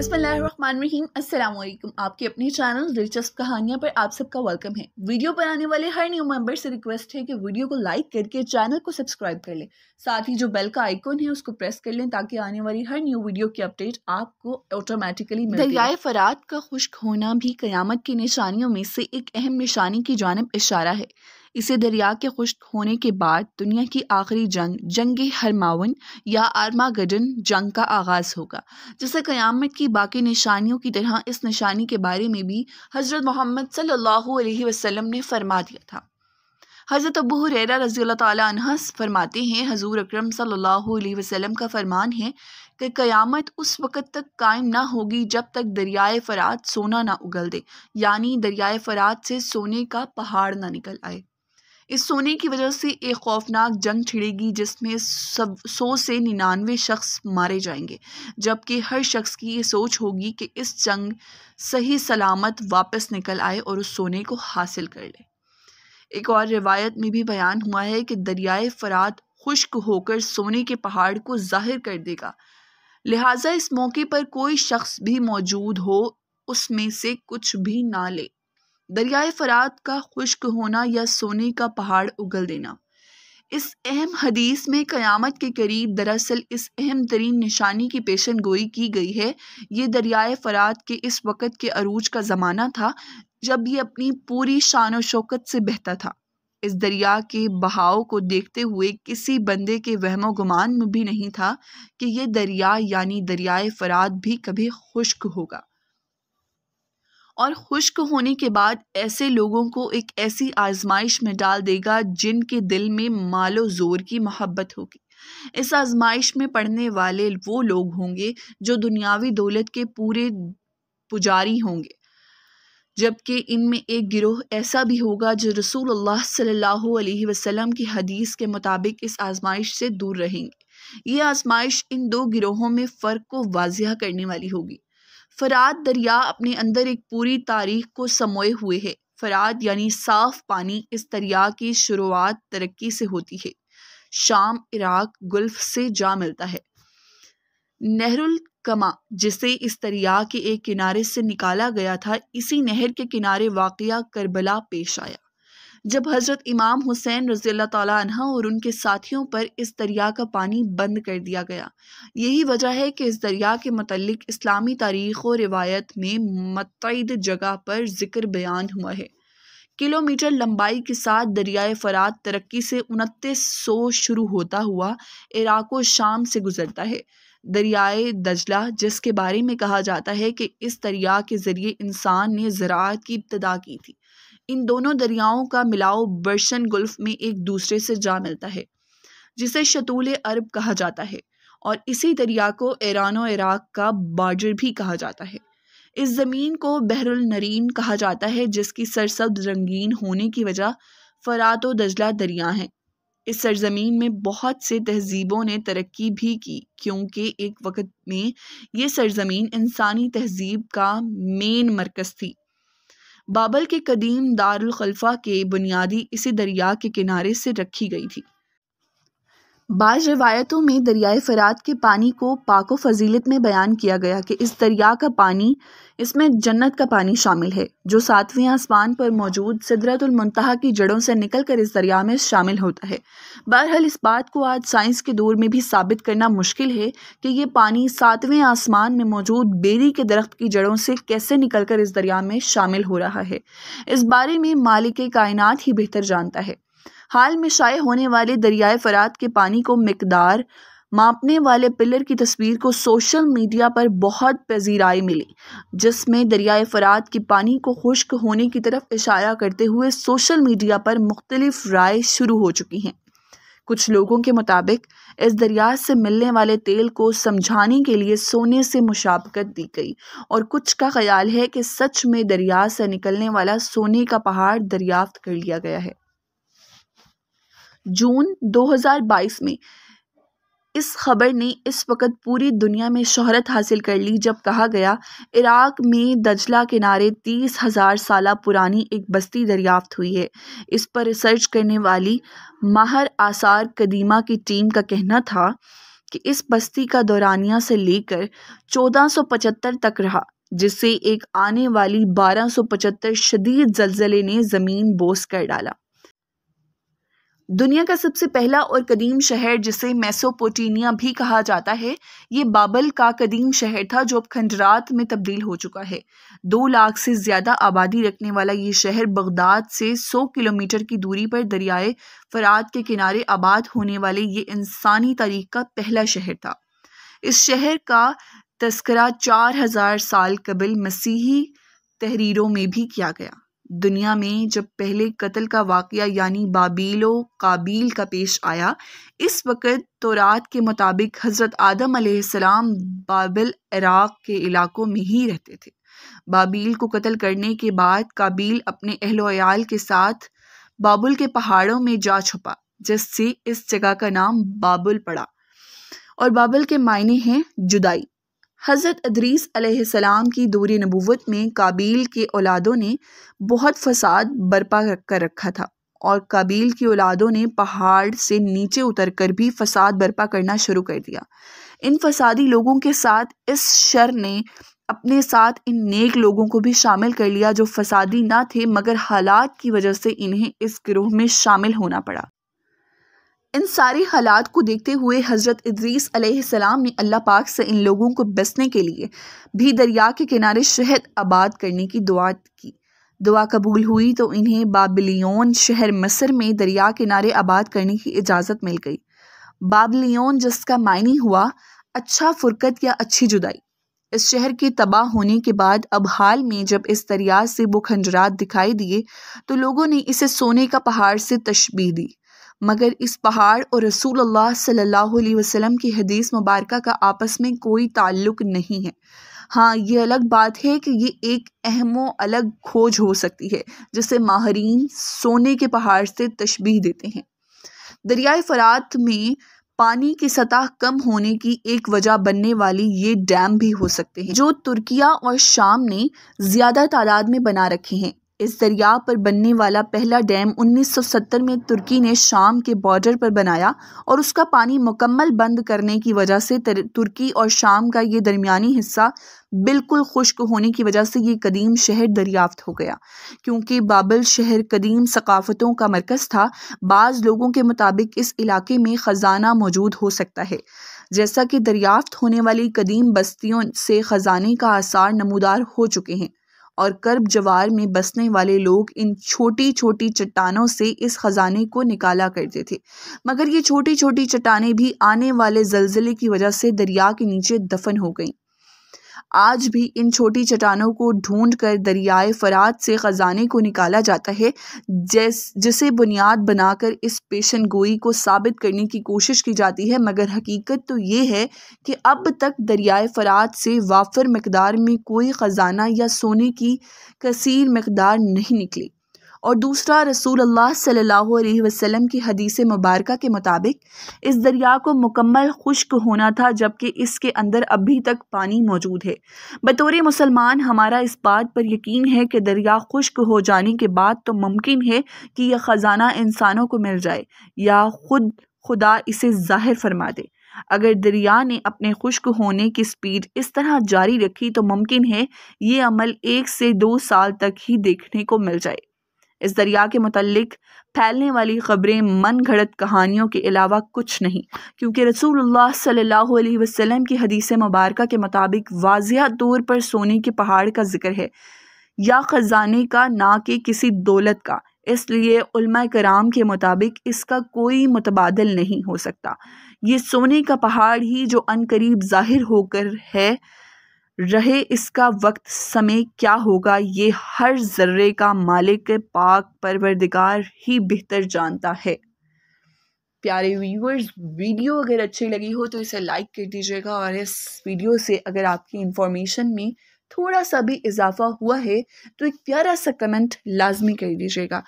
बिस्मिल्लाहिर्रहमानिर्रहीम। अस्सलाम वालेकुम। आपके अपने चैनल दिलचस्प कहानियां पर आप सबका वेलकम है। वीडियो पर आने वाले हर न्यू मेंबर से रिक्वेस्ट है कि वीडियो को लाइक करके चैनल को सब्सक्राइब कर लें। साथ ही जो बेल का आइकन है उसको प्रेस कर लें ताकि आने वाली हर न्यू वीडियो की अपडेट आपको ऑटोमेटिकली मिलती रहे। दरियाए फरात का खुश्क होना भी क़यामत की निशानियों में से एक अहम निशानी की जानिब इशारा है। इसे दरिया के खुश्क होने के बाद दुनिया की आखिरी जंग हरमावन या आर्मागेडन जंग का आगाज़ होगा। जैसे क़यामत की बाकी निशानियों की तरह इस निशानी के बारे में भी हज़रत मोहम्मद सल्लल्लाहु अलैहि वसल्लम ने फरमा दिया था। हज़रत अबू हुरैरा रज़ियल्लाहु ताला अन्हु फरमाते हैं, हज़ूर अकरम सल्लल्लाहु अलैहि वसल्लम का फरमान है कि क़यामत उस वक़्त तक कायम ना होगी जब तक दरियाए फरात सोना ना उगल दे, यानी दरियाए फरात से सोने का पहाड़ ना निकल आए। इस सोने की वजह से एक खौफनाक जंग छिड़ेगी जिसमें 100 से 99 शख्स मारे जाएंगे, जबकि हर शख्स की ये सोच होगी कि इस जंग सही सलामत वापस निकल आए और उस सोने को हासिल कर ले। एक और रिवायत में भी बयान हुआ है कि दरियाए फरात खुश्क होकर सोने के पहाड़ को ज़ाहिर कर देगा, लिहाजा इस मौके पर कोई शख्स भी मौजूद हो उसमें से कुछ भी ना ले। दरियाए फरात का खुश्क होना या सोने का पहाड़ उगल देना। इस अहम हदीस में क़यामत के करीब दरअसल इस अहम तरीन निशानी की पेशन गोई की गई है। ये दरियाए फरात के इस वक़्त के अरूज का ज़माना था जब ये अपनी पूरी शान और शौकत से बहता था। इस दरिया के बहाव को देखते हुए किसी बंदे के वहमो गुमान में भी नहीं था कि ये दरिया यानी दरियाए फरात भी कभी खुश्क होगा और खुश्क होने के बाद ऐसे लोगों को एक ऐसी आजमाइश में डाल देगा जिनके दिल में मालो ज़ोर की मोहब्बत होगी। इस आजमाइश में पड़ने वाले वो लोग होंगे जो दुनियावी दौलत के पूरे पुजारी होंगे, जबकि इनमें एक गिरोह ऐसा भी होगा जो रसूलुल्लाह सल्लल्लाहु अलैहि वसल्लम की हदीस के मुताबिक इस आजमाइश से दूर रहेंगे। ये आजमाइश इन दो गिरोहों में फ़र्क को वाज़िह करने वाली होगी। फरात दरिया अपने अंदर एक पूरी तारीख को समोए हुए है। फरात यानी साफ पानी। इस दरिया की शुरुआत तरक्की से होती है, शाम इराक गुल्फ से जा मिलता है। नहरुल कमा जिसे इस दरिया के एक किनारे से निकाला गया था, इसी नहर के किनारे वाक़या करबला पेश आया जब हज़रत इमाम हुसैन रज़ियल्लाहु ताला अन्हु और उनके साथियों पर इस दरिया का पानी बंद कर दिया गया। यही वजह है कि इस दरिया के मुतल्लिक इस्लामी तारीख़ और रिवायत में मुतअद्दिद जगह पर ज़िक्र बयान हुआ है। किलोमीटर लंबाई के साथ दरियाए फरात तरक्की से 2900 शुरू होता हुआ इराक़ और शाम से गुज़रता है। दरियाए दजला, जिसके बारे में कहा जाता है कि इस दरिया के ज़रिए इंसान ने ज़राअत की इब्तिदा की थी, इन दोनों दरियाओं का मिलाव पर्शियन गुल्फ में एक दूसरे से जा मिलता है, जिसे शतूल अरब कहा जाता है, और इसी दरिया को ईरान और इराक का बॉर्डर भी कहा जाता है। इस ज़मीन को बहरुल नरीन कहा जाता है, जिसकी सरसब्ज़ रंगीन होने की वजह फरात और दजला दरिया हैं। इस सरजमीन में बहुत से तहजीबों ने तरक्की भी की, क्योंकि एक वक़्त में ये सरजमीन इंसानी तहजीब का मेन मरकज़ थी। बाबल के कदीम दारुल खलफा के बुनियादी इसी दरिया के किनारे से रखी गई थी। बाज़ रिवायतों में दरियाए फरात के पानी को पाक व फजीलत में बयान किया गया कि इस दरिया का पानी, इसमें जन्नत का पानी शामिल है जो 7वें आसमान पर मौजूद सिदरतुल मुंतहा की जड़ों से निकलकर इस दरिया में शामिल होता है। बहरहाल इस बात को आज साइंस के दौर में भी साबित करना मुश्किल है कि ये पानी 7वें आसमान में मौजूद बेरी के दरख्त की जड़ों से कैसे निकलकर इस दरिया में शामिल हो रहा है। इस बारे में मालिक कायनात ही बेहतर जानता है। हाल में शाये होने वाले दरियाए फरात के पानी को मिकदार मापने वाले पिलर की तस्वीर को सोशल मीडिया पर बहुत पजीराई मिली, जिसमें दरियाए फरात के पानी को खुश्क होने की तरफ इशारा करते हुए सोशल मीडिया पर मुख्तलिफ राय शुरू हो चुकी हैं। कुछ लोगों के मुताबिक इस दरिया से मिलने वाले तेल को समझाने के लिए सोने से मुशाबकत दी गई, और कुछ का ख्याल है कि सच में दरिया से निकलने वाला सोने का पहाड़ दरियाफ्त कर लिया गया है। जून 2022 में इस खबर ने इस वक्त पूरी दुनिया में शोहरत हासिल कर ली जब कहा गया इराक में दजला किनारे 30,000 साल पुरानी एक बस्ती दरियाफ्त हुई है। इस पर रिसर्च करने वाली माहर आसार कदीमा की टीम का कहना था کہ اس بستی کا دورانیہ سے لے کر 1475 تک رہا، جسے ایک آنے والی 1275 شدید زلزلے نے زمین بوس کر ڈالا۔ دنیا کا سب سے پہلا اور قدیم شہر جسے میسوپوٹیمیا بھی کہا جاتا ہے، یہ بابل کا قدیم شہر تھا جو اب کھنڈرات میں تبدیل ہو چکا ہے۔ 2 لاکھ سے زیادہ آبادی رکھنے والا یہ شہر بغداد سے 100 کلومیٹر کی دوری پر دریائے فرات کے کنارے آباد ہونے والے یہ انسانی تاریخ کا پہلا شہر تھا۔ اس شہر کا تذکرہ 4000 سال قبل مسیحی تحریروں میں بھی کیا گیا۔ دنیا میں جب پہلے قتل کا واقعہ یعنی بابیل و قابیل کا پیش آیا، اس وقت تورات کے مطابق حضرت آدم علیہ السلام بابل عراق کے علاقوں میں ہی رہتے تھے۔ بابیل کو قتل کرنے کے بعد قابیل اپنے اہل و عیال کے ساتھ بابل کے پہاڑوں میں جا چھپا، جس سے اس جگہ کا نام بابل پڑا، اور بابل کے معنی ہیں جدائی۔ حضرت ادریس علیہ السلام کی دور نبوت میں قابیل کے اولادوں نے بہت فساد برپا کر رکھا تھا، اور قابیل کی اولادوں نے پہاڑ سے نیچے اتر کر بھی فساد برپا کرنا شروع کر دیا۔ ان فسادی لوگوں کے ساتھ اس شر نے اپنے ساتھ ان نیک لوگوں کو بھی شامل کر لیا جو فسادی نہ تھے، مگر حالات کی وجہ سے انہیں اس گروہ میں شامل ہونا پڑا۔ ان سارے حالات کو دیکھتے ہوئے حضرت ادریس علیہ السلام نے اللہ پاک سے ان لوگوں کو بسنے کے لیے بھی دریا کے کنارے شہر آباد کرنے کی دعا کی۔ دعا قبول ہوئی تو انہیں بابلیون شہر مصر میں دریا کنارے آباد کرنے کی اجازت مل گئی۔ بابلیون جس کا معنی ہوا اچھا فرقت یا اچھی جدائی۔ اس شہر کے تباہ ہونے کے بعد اب حال میں جب اس دریا سے وہ کھنجرات دکھائی دیے تو لوگوں نے اسے سونے کا پہاڑ سے تشبیہ دی، مگر اس پہاڑ اور رسول اللہ صلی اللہ علیہ وسلم کی حدیث مبارکہ کا آپس میں کوئی تعلق نہیں ہے۔ ہاں، یہ الگ بات ہے کہ یہ ایک اہم و الگ کھوج ہو سکتی ہے جسے ماہرین سونے کے پہاڑ سے تشبیہ دیتے ہیں۔ دریائے فرات میں پانی کی سطح کم ہونے کی ایک وجہ بننے والی یہ ڈیم بھی ہو سکتے ہیں جو ترکیہ اور شام نے زیادہ تعداد میں بنا رکھے ہیں۔ اس دریا پر بننے والا پہلا ڈیم 1970 میں ترکی نے شام کے بارڈر پر بنایا، اور اس کا پانی مکمل بند کرنے کی وجہ سے ترکی اور شام کا یہ درمیانی حصہ بالکل خشک ہونے کی وجہ سے یہ قدیم شہر دریافت ہو گیا۔ کیونکہ بابل شہر قدیم ثقافتوں کا مرکز تھا، بعض لوگوں کے مطابق اس علاقے میں خزانہ موجود ہو سکتا ہے، جیسا کہ دریافت ہونے والی قدیم بستیوں سے خزانے کا آثار نمودار ہو چکے ہیں، اور کرب جوار میں بسنے والے لوگ ان چھوٹی چھوٹی چٹانوں سے اس خزانے کو نکالا کرتے تھے، مگر یہ چھوٹی چھوٹی چٹانیں بھی آنے والے زلزلے کی وجہ سے دریا کے نیچے دفن ہو گئیں۔ آج بھی ان چھوٹی چٹانوں کو ڈھونڈ کر دریائے فرات سے خزانے کو نکالا جاتا ہے، جسے بنیاد بنا کر اس پیشن گوئی کو ثابت کرنے کی کوشش کی جاتی ہے، مگر حقیقت تو یہ ہے کہ اب تک دریائے فرات سے وافر مقدار میں کوئی خزانہ یا سونے کی کثیر مقدار نہیں نکلی۔ اور دوسرا، رسول اللہ صلی اللہ علیہ وسلم کی حدیث مبارکہ کے مطابق اس دریا کو مکمل خشک ہونا تھا، جبکہ اس کے اندر ابھی تک پانی موجود ہے۔ بطور مسلمان ہمارا اس بات پر یقین ہے کہ دریا خشک ہو جانے کے بعد تو ممکن ہے کہ یہ خزانہ انسانوں کو مل جائے یا خود خدا اسے ظاہر فرما دے۔ اگر دریا نے اپنے خشک ہونے کی سپیڈ اس طرح جاری رکھی تو ممکن ہے یہ عمل 1 سے 2 سال تک ہی دیکھنے کو مل جائے۔ اس دریا کے متعلق پھیلنے والی خبریں من گھڑت کہانیوں کے علاوہ کچھ نہیں، کیونکہ رسول اللہ صلی اللہ علیہ وسلم کی حدیث مبارکہ کے مطابق واضح طور پر سونے کے پہاڑ کا ذکر ہے، یا خزانے کا، نہ کہ کسی دولت کا۔ اس لیے علماء کرام کے مطابق اس کا کوئی متبادل نہیں ہو سکتا۔ یہ سونے کا پہاڑ ہی جو عنقریب ظاہر ہو کر ہے رہے، اس کا وقت سمے کیا ہوگا یہ ہر ذرے کا مالک پاک پروردگار ہی بہتر جانتا ہے۔ پیارے ویورز، ویڈیو اگر اچھی لگی ہو تو اسے لائک کر دیجیے گا، اور اس ویڈیو سے اگر آپ کی انفارمیشن میں تھوڑا سا بھی اضافہ ہوا ہے تو ایک پیارا سا کمنٹ لازمی کر دیجیے گا۔